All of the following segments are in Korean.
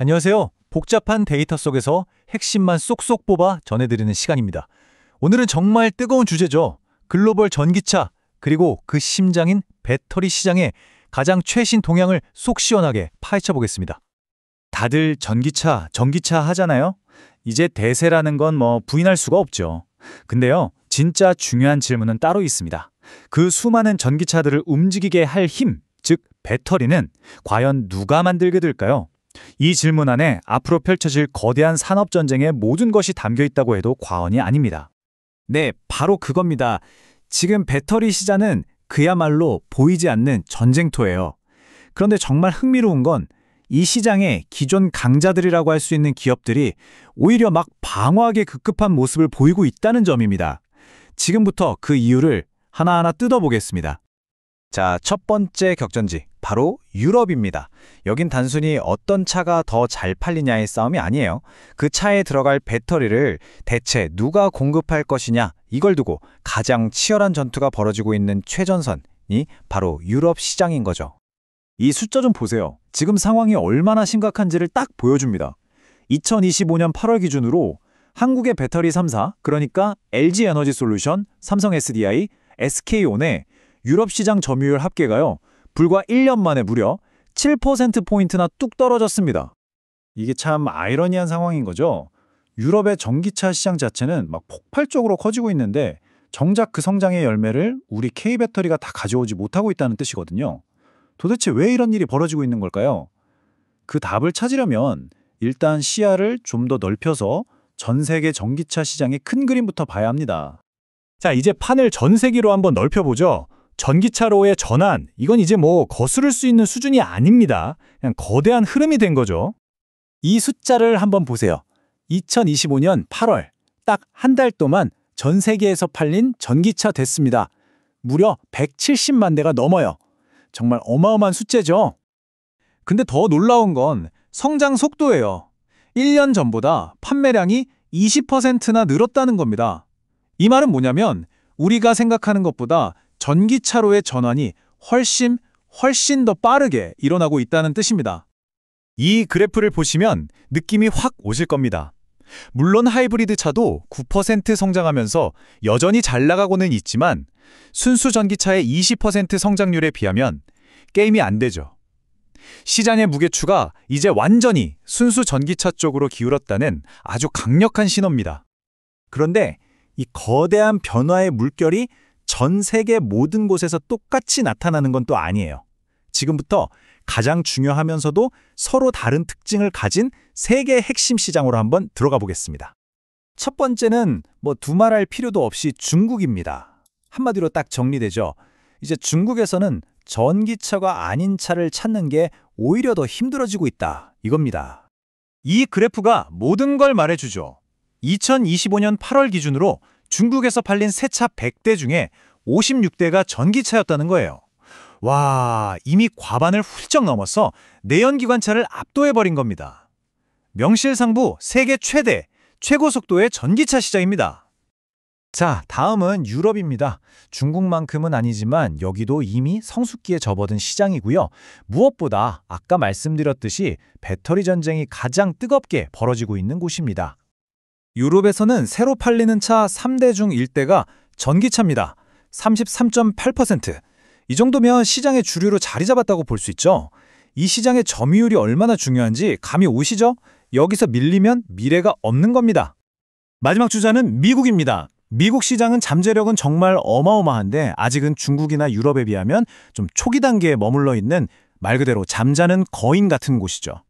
안녕하세요. 복잡한 데이터 속에서 핵심만 쏙쏙 뽑아 전해드리는 시간입니다. 오늘은 정말 뜨거운 주제죠. 글로벌 전기차, 그리고 그 심장인 배터리 시장의 가장 최신 동향을 속 시원하게 파헤쳐 보겠습니다. 다들 전기차 하잖아요? 이제 대세라는 건 부인할 수가 없죠. 근데요, 진짜 중요한 질문은 따로 있습니다. 그 수많은 전기차들을 움직이게 할 힘, 즉 배터리는 과연 누가 만들게 될까요? 이 질문 안에 앞으로 펼쳐질 거대한 산업전쟁의 모든 것이 담겨 있다고 해도 과언이 아닙니다. 네, 바로 그겁니다. 지금 배터리 시장은 그야말로 보이지 않는 전쟁터예요. 그런데 정말 흥미로운 건 이 시장에 기존 강자들이라고 할 수 있는 기업들이 오히려 막 방어하게 급급한 모습을 보이고 있다는 점입니다. 지금부터 그 이유를 하나하나 뜯어보겠습니다. 자, 첫 번째 격전지, 바로 유럽입니다. 여긴 단순히 어떤 차가 더 잘 팔리냐의 싸움이 아니에요. 그 차에 들어갈 배터리를 대체 누가 공급할 것이냐, 이걸 두고 가장 치열한 전투가 벌어지고 있는 최전선이 바로 유럽 시장인 거죠. 이 숫자 좀 보세요. 지금 상황이 얼마나 심각한지를 딱 보여줍니다. 2025년 8월 기준으로 한국의 배터리 3사, 그러니까 LG에너지솔루션, 삼성 SDI, SK온의 유럽 시장 점유율 합계가요, 불과 1년 만에 무려 7%포인트나 뚝 떨어졌습니다. 이게 참 아이러니한 상황인 거죠. 유럽의 전기차 시장 자체는 막 폭발적으로 커지고 있는데 정작 그 성장의 열매를 우리 K배터리가 다 가져오지 못하고 있다는 뜻이거든요. 도대체 왜 이런 일이 벌어지고 있는 걸까요? 그 답을 찾으려면 일단 시야를 좀 더 넓혀서 전 세계 전기차 시장의 큰 그림부터 봐야 합니다. 자, 이제 판을 전 세계로 한번 넓혀보죠. 전기차로의 전환, 이건 이제 거스를 수 있는 수준이 아닙니다. 그냥 거대한 흐름이 된 거죠. 이 숫자를 한번 보세요. 2025년 8월, 딱 한 달 동안 전 세계에서 팔린 전기차 대수입니다. 무려 170만 대가 넘어요. 정말 어마어마한 숫자죠. 근데 더 놀라운 건 성장 속도예요. 1년 전보다 판매량이 20%나 늘었다는 겁니다. 이 말은 뭐냐면 우리가 생각하는 것보다 전기차로의 전환이 훨씬 더 빠르게 일어나고 있다는 뜻입니다. 이 그래프를 보시면 느낌이 확 오실 겁니다. 물론 하이브리드 차도 9% 성장하면서 여전히 잘 나가고는 있지만 순수 전기차의 20% 성장률에 비하면 게임이 안 되죠. 시장의 무게추가 이제 완전히 순수 전기차 쪽으로 기울었다는 아주 강력한 신호입니다. 그런데 이 거대한 변화의 물결이 전 세계 모든 곳에서 똑같이 나타나는 건 또 아니에요. 지금부터 가장 중요하면서도 서로 다른 특징을 가진 세 개의 핵심 시장으로 한번 들어가 보겠습니다. 첫 번째는 두말할 필요도 없이 중국입니다. 한마디로 딱 정리되죠. 이제 중국에서는 전기차가 아닌 차를 찾는 게 오히려 더 힘들어지고 있다, 이겁니다. 이 그래프가 모든 걸 말해주죠. 2025년 8월 기준으로 중국에서 팔린 새 차 100대 중에 56대가 전기차였다는 거예요. 와, 이미 과반을 훌쩍 넘어서 내연기관차를 압도해버린 겁니다. 명실상부 세계 최고 속도의 전기차 시장입니다. 자, 다음은 유럽입니다. 중국만큼은 아니지만 여기도 이미 성숙기에 접어든 시장이고요. 무엇보다 아까 말씀드렸듯이 배터리 전쟁이 가장 뜨겁게 벌어지고 있는 곳입니다. 유럽에서는 새로 팔리는 차 3대 중 1대가 전기차입니다. 33.8%. 이 정도면 시장의 주류로 자리 잡았다고 볼 수 있죠. 이 시장의 점유율이 얼마나 중요한지 감이 오시죠? 여기서 밀리면 미래가 없는 겁니다. 마지막 주자는 미국입니다. 미국 시장은 잠재력은 정말 어마어마한데 아직은 중국이나 유럽에 비하면 좀 초기 단계에 머물러 있는 말 그대로 잠자는 거인 같은 곳이죠.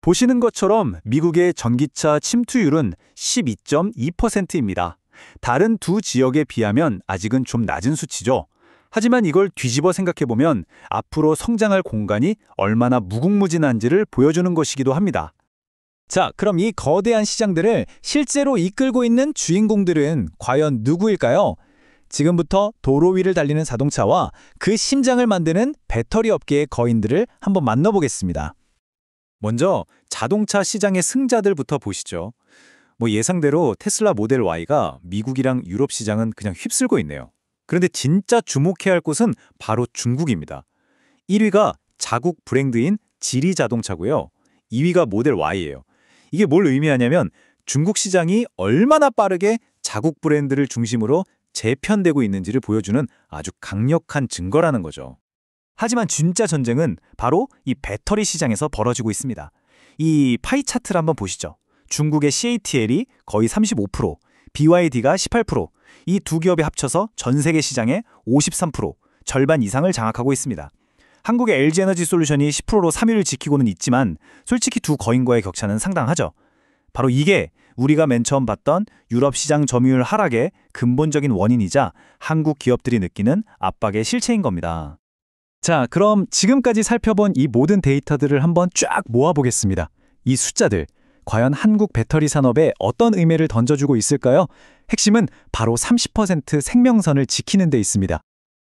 보시는 것처럼 미국의 전기차 침투율은 12.2%입니다. 다른 두 지역에 비하면 아직은 좀 낮은 수치죠. 하지만 이걸 뒤집어 생각해보면 앞으로 성장할 공간이 얼마나 무궁무진한지를 보여주는 것이기도 합니다. 자, 그럼 이 거대한 시장들을 실제로 이끌고 있는 주인공들은 과연 누구일까요? 지금부터 도로 위를 달리는 자동차와 그 심장을 만드는 배터리 업계의 거인들을 한번 만나보겠습니다. 먼저 자동차 시장의 승자들부터 보시죠. 예상대로 테슬라 모델 Y가 미국이랑 유럽 시장은 그냥 휩쓸고 있네요. 그런데 진짜 주목해야 할 곳은 바로 중국입니다. 1위가 자국 브랜드인 지리 자동차고요. 2위가 모델 Y예요. 이게 뭘 의미하냐면 중국 시장이 얼마나 빠르게 자국 브랜드를 중심으로 재편되고 있는지를 보여주는 아주 강력한 증거라는 거죠. 하지만 진짜 전쟁은 바로 이 배터리 시장에서 벌어지고 있습니다. 이 파이 차트를 한번 보시죠. 중국의 CATL이 거의 35%, BYD가 18%, 이 두 기업이 합쳐서 전 세계 시장의 53%, 절반 이상을 장악하고 있습니다. 한국의 LG에너지솔루션이 10%로 3위를 지키고는 있지만 솔직히 두 거인과의 격차는 상당하죠. 바로 이게 우리가 맨 처음 봤던 유럽 시장 점유율 하락의 근본적인 원인이자 한국 기업들이 느끼는 압박의 실체인 겁니다. 자, 그럼 지금까지 살펴본 이 모든 데이터들을 한번 쫙 모아보겠습니다. 이 숫자들, 과연 한국 배터리 산업에 어떤 의미를 던져주고 있을까요? 핵심은 바로 30% 생명선을 지키는 데 있습니다.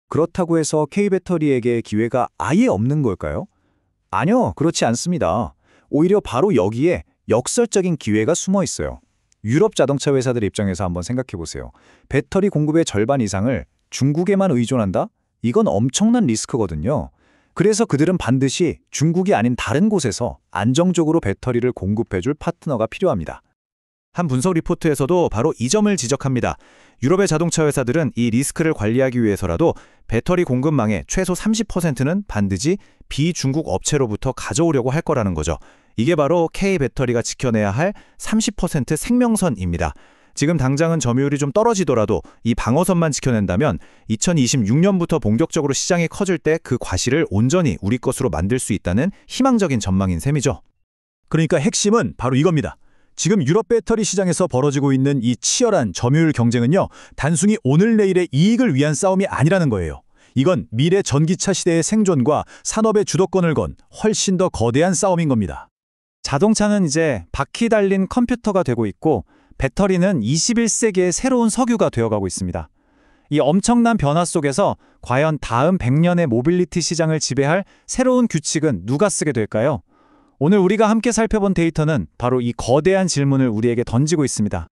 그렇다고 해서 K배터리에게 기회가 아예 없는 걸까요? 아니요, 그렇지 않습니다. 오히려 바로 여기에 역설적인 기회가 숨어 있어요. 유럽 자동차 회사들 입장에서 한번 생각해 보세요. 배터리 공급의 절반 이상을 중국에만 의존한다? 이건 엄청난 리스크거든요. 그래서 그들은 반드시 중국이 아닌 다른 곳에서 안정적으로 배터리를 공급해줄 파트너가 필요합니다. 한 분석 리포트에서도 바로 이 점을 지적합니다. 유럽의 자동차 회사들은 이 리스크를 관리하기 위해서라도 배터리 공급망의 최소 30%는 반드시 비중국 업체로부터 가져오려고 할 거라는 거죠. 이게 바로 K배터리가 지켜내야 할 30% 생명선입니다. 지금 당장은 점유율이 좀 떨어지더라도 이 방어선만 지켜낸다면 2026년부터 본격적으로 시장이 커질 때 그 과실을 온전히 우리 것으로 만들 수 있다는 희망적인 전망인 셈이죠. 그러니까 핵심은 바로 이겁니다. 지금 유럽 배터리 시장에서 벌어지고 있는 이 치열한 점유율 경쟁은요, 단순히 오늘 내일의 이익을 위한 싸움이 아니라는 거예요. 이건 미래 전기차 시대의 생존과 산업의 주도권을 건 훨씬 더 거대한 싸움인 겁니다. 자동차는 이제 바퀴 달린 컴퓨터가 되고 있고 배터리는 21세기의 새로운 석유가 되어가고 있습니다. 이 엄청난 변화 속에서 과연 다음 100년의 모빌리티 시장을 지배할 새로운 규칙은 누가 쓰게 될까요? 오늘 우리가 함께 살펴본 데이터는 바로 이 거대한 질문을 우리에게 던지고 있습니다.